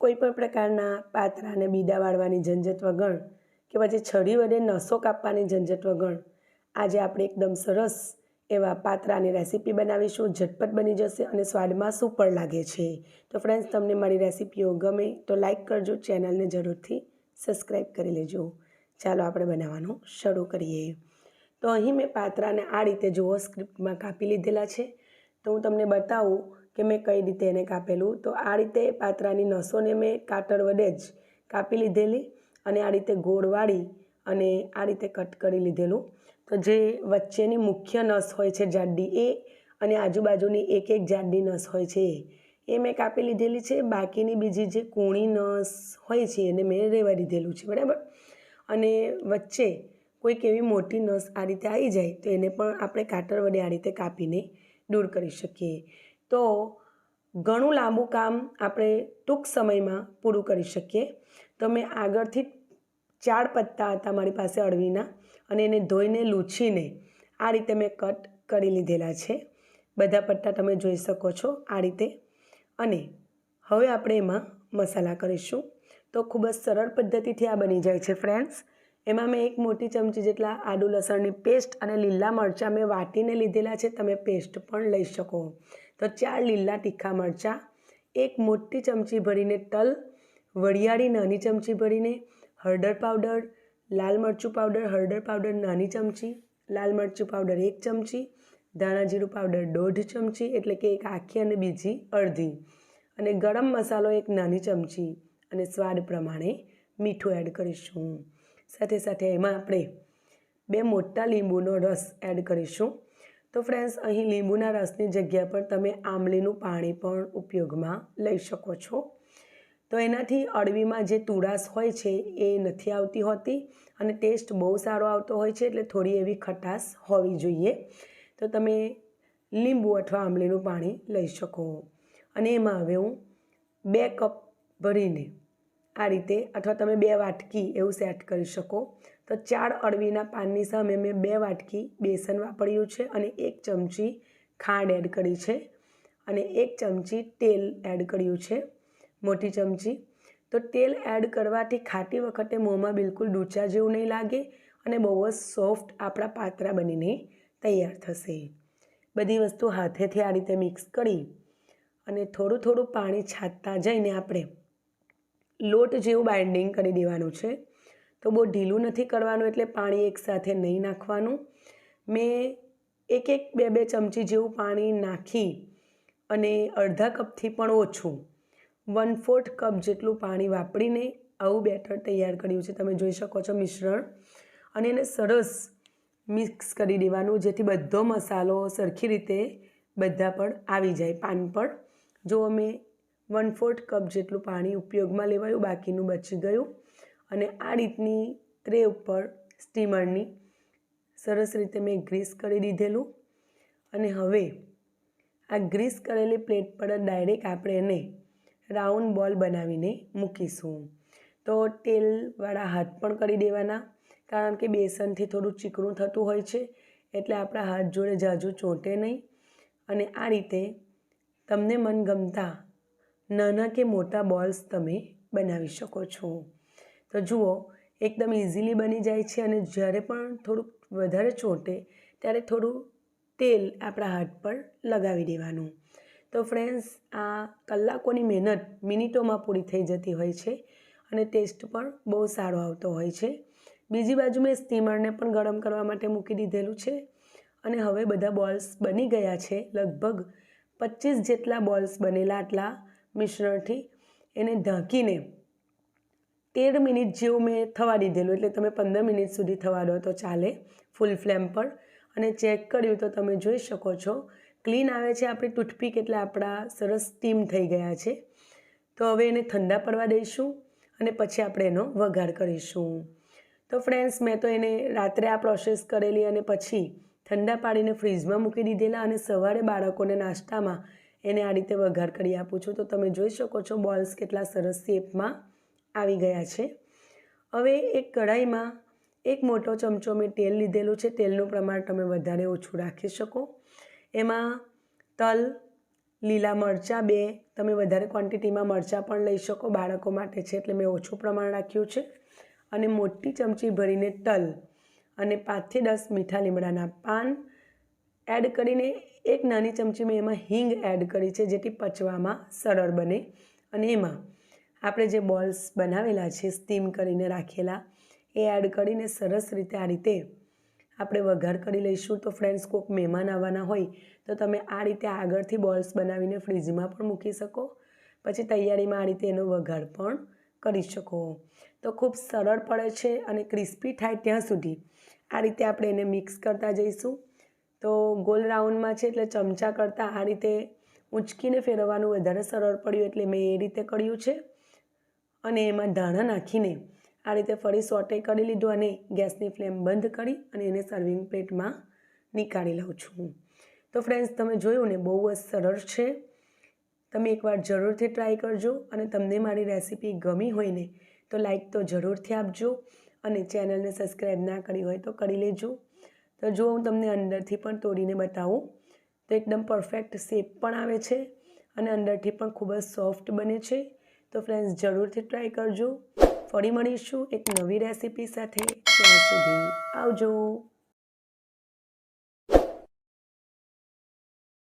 કોઈપણ પ્રકારના પાતરાને બીડા વાળવાની ઝંઝટ વગર કે પછી છરી વડે નસો કાપવાની ઝંઝટ વગર આજે આપણે એકદમ સરસ એવા પાતરાની રેસીપી બનાવીશું. ઝટપટ બની જશે અને સ્વાદમાં સુપર લાગે છે. તો ફ્રેન્ડ્સ, તમને મારી રેસીપીઓ ગમે તો લાઈક કરજો, ચેનલને જરૂરથી સબસ્ક્રાઈબ કરી લેજો. ચાલો આપણે બનાવવાનું શરૂ કરીએ. તો અહીં મેં પાતરાને આ રીતે જુઓ સ્ક્રિપ્ટમાં કાપી લીધેલા છે. તો હું તમને બતાવું કે મેં કઈ રીતે એને કાપેલું. તો આ રીતે પાતરાની નસોને મેં કાતર વડે જ કાપી લીધેલી અને આ રીતે ગોળ વાળી અને આ રીતે કટ કરી લીધેલું. તો જે વચ્ચેની મુખ્ય નસ હોય છે જાડી એ અને આજુબાજુની એક એક જાડી નસ હોય છે એ મેં કાપી લીધેલી છે. બાકીની બીજી જે કૂણી નસ હોય છે એને મેં રહેવા દીધેલું છે, બરાબર. અને વચ્ચે કોઈક એવી મોટી નસ આ રીતે આવી જાય તો એને પણ આપણે કાતર વડે આ રીતે કાપીને દૂર કરી શકીએ. તો ઘણું લાંબુ કામ આપણે ટૂંક સમયમાં પૂરું કરી શકીએ. તો મેં આગળથી 4 પત્તા હતા મારી પાસે અળવીના અને એને ધોઈને લૂછીને આ રીતે મેં કટ કરી લીધેલા છે. બધા પત્તા તમે જોઈ શકો છો આ રીતે. અને હવે આપણે એમાં મસાલા કરીશું. તો ખૂબ જ સરળ પદ્ધતિથી આ બની જાય છે ફ્રેન્ડ્સ. એમાં મેં 1 મોટી ચમચી જેટલા આદુ લસણની પેસ્ટ અને લીલા મરચાં મેં વાટીને લીધેલા છે. તમે પેસ્ટ પણ લઈ શકો. તો 4 લીલા તીખા મરચાં, 1 મોટી ચમચી ભરીને તલ, વરિયાળી નાની ચમચી ભરીને, હળદર પાવડર, લાલ મરચું પાવડર, હળદર પાવડર નાની ચમચી, લાલ મરચું પાવડર 1 ચમચી, ધાણા જીરું પાવડર 1.5 ચમચી એટલે કે એક આખી અને બીજી અડધી, અને ગરમ મસાલો 1 નાની ચમચી અને સ્વાદ પ્રમાણે મીઠું એડ કરીશું. સાથે સાથે એમાં આપણે 2 મોટા લીંબુનો રસ એડ કરીશું. તો ફ્રેન્ડ્સ, અહીં લીંબુના રસની જગ્યા પર તમે આંબલીનું પાણી પણ ઉપયોગમાં લઈ શકો છો. તો એનાથી અળવીમાં જે તુળાશ હોય છે એ નથી આવતી હોતી અને ટેસ્ટ બહુ સારો આવતો હોય છે. એટલે થોડી એવી ખટાશ હોવી જોઈએ. તો તમે લીંબુ અથવા આંબલીનું પાણી લઈ શકો. અને એમાં હવે હું 2 કપ ભરીને આ રીતે અથવા તમે 2 વાટકી એવું સેટ કરી શકો. તો 4 અળવીના પાનની સામે મેં 2 વાટકી બેસન વાપર્યું છે અને 1 ચમચી ખાંડ એડ કરી છે અને 1 ચમચી તેલ એડ કર્યું છે, મોટી ચમચી. તો તેલ એડ કરવાથી ખાતી વખતે મોંમાં બિલકુલ ડૂચા જેવું નહીં લાગે અને બહુ જ સોફ્ટ આપણા પાતરા બનીને તૈયાર થશે. બધી વસ્તુ હાથેથી આ રીતે મિક્સ કરી અને થોડું થોડું પાણી છાંટતા જઈને આપણે લોટ જેવું બાઇન્ડિંગ કરી દેવાનું છે. તો બહુ ઢીલું નથી કરવાનું એટલે પાણી એકસાથે નહીં નાખવાનું. મેં 1-2 ચમચી જેવું પાણી નાખી અને અડધા કપથી પણ ઓછું 1/4 કપ જેટલું પાણી વાપરીને આવું બેટર તૈયાર કર્યું છે. તમે જોઈ શકો છો મિશ્રણ. અને એને સરસ મિક્સ કરી દેવાનું જેથી બધો મસાલો સરખી રીતે બધા પર આવી જાય પાન પર. જો અમે 1/4 કપ જેટલું પાણી ઉપયોગમાં લેવાયું, બાકીનું બચી ગયું. અને આ રીતની ટ્રે ઉપર સ્ટીમરની સરસ રીતે મેં ગ્રીસ કરી દીધેલું. અને હવે આ ગ્રીસ કરેલી પ્લેટ પર ડાયરેક્ટ આપણે એને રાઉન્ડ બોલ બનાવીને મૂકીશું. તો તેલવાળા હાથ પણ કરી દેવાના, કારણ કે બેસનથી થોડું ચીકણું થતું હોય છે એટલે આપણા હાથ જોડે ઝાઝું ચોંટે નહીં. અને આ રીતે તમને મનગમતા નાના કે મોટા બોલ્સ તમે બનાવી શકો છો. તો જુઓ, એકદમ ઇઝીલી બની જાય છે. અને જ્યારે પણ થોડુંક વધારે ચોંટે ત્યારે થોડું તેલ આપણા હાથ પર લગાવી દેવાનું. તો ફ્રેન્ડ્સ, આ કલાકોની મહેનત મિનિટોમાં પૂરી થઈ જતી હોય છે અને ટેસ્ટ પણ બહુ સારો આવતો હોય છે. બીજી બાજુ મેં સ્ટીમરને પણ ગરમ કરવા માટે મૂકી દીધેલું છે. અને હવે બધા બોલ્સ બની ગયા છે. લગભગ 25 જેટલા બોલ્સ બનેલા આટલા મિશ્રણથી. એને ઢાંકીને 13 મિનિટ જેવું મેં થવા દીધેલું, એટલે તમે 15 મિનિટ સુધી થવા દો તો ચાલે ફૂલ ફ્લેમ પર. અને ચેક કર્યું તો તમે જોઈ શકો છો ક્લીન આવે છે આપણી ટૂથપીક, એટલે આપણા સરસ સ્ટીમ થઈ ગયા છે. તો હવે એને ઠંડા પડવા દઈશું અને પછી આપણે એનો વઘાર કરીશું. તો ફ્રેન્ડ્સ, મેં તો એને રાત્રે આ પ્રોસેસ કરેલી અને પછી ઠંડા પાડીને ફ્રીજમાં મૂકી દીધેલા અને સવારે બાળકોને નાસ્તામાં એને આ રીતે વઘાર કરી આપું છું. તો તમે જોઈ શકો છો બોલ્સ કેટલા સરસ શેપમાં આવી ગયા છે. હવે એક કઢાઈમાં 1 મોટો ચમચો મેં તેલ લીધેલું છે. તેલનું પ્રમાણ તમે વધારે ઓછું રાખી શકો. એમાં તલ, લીલા મરચાં 2, તમે વધારે ક્વોન્ટિટીમાં મરચાં પણ લઈ શકો, બાળકો માટે છે એટલે મેં ઓછું પ્રમાણ રાખ્યું છે. અને મોટી ચમચી ભરીને તલ અને 5 થી 10 મીઠા લીમડાના પાન એડ કરીને 1 નાની ચમચી મેં એમાં હિંગ એડ કરી છે, જેથી પચવામાં સરળ બને. અને એમાં આપણે જે બોલ્સ બનાવેલા છે સ્ટીમ કરીને રાખેલા એ એડ કરીને સરસ રીતે આ રીતે આપણે વઘાર કરી લઈશું. તો ફ્રેન્ડ્સ, કોઈક મહેમાન આવવાના હોય તો તમે આ રીતે આગળથી બોલ્સ બનાવીને ફ્રીજમાં પણ મૂકી શકો, પછી તૈયારીમાં આ રીતે એનો વઘાર પણ કરી શકો. તો ખૂબ સરળ પડે છે અને ક્રિસ્પી થાય ત્યાં સુધી આ રીતે આપણે એને મિક્સ કરતા જઈશું. તો ગોલ રાઉન્ડમાં છે એટલે ચમચા કરતાં આ રીતે ઊંચકીને ફેરવવાનું વધારે સરળ પડ્યું એટલે મેં એ રીતે કર્યું છે. અને એમાં ધાણા નાખીને આ રીતે ફરી સોટે કરી લીધું અને ગેસની ફ્લેમ બંધ કરી અને એને સર્વિંગ પ્લેટમાં નીકાળી લઉં છું. તો ફ્રેન્ડ્સ, તમે જોયું ને, બહુ જ સરળ છે. તમે એકવાર જરૂરથી ટ્રાય કરજો અને તમને મારી રેસીપી ગમી હોય ને તો લાઈક તો જરૂરથી આપજો અને ચેનલને સબસ્ક્રાઈબ ના કરી હોય તો કરી લેજો. તો જો હું તમને અંદરથી પણ તોડીને બતાવું તો એકદમ પરફેક્ટ શેપ પણ આવે છે અને અંદરથી પણ ખૂબ જ સોફ્ટ બને છે. તો ફ્રેન્ડ્સ, જરૂરથી ટ્રાય કરજો. ફરી મળીશું એક નવી રેસીપી સાથે. ત્યાં સુધી આવજો.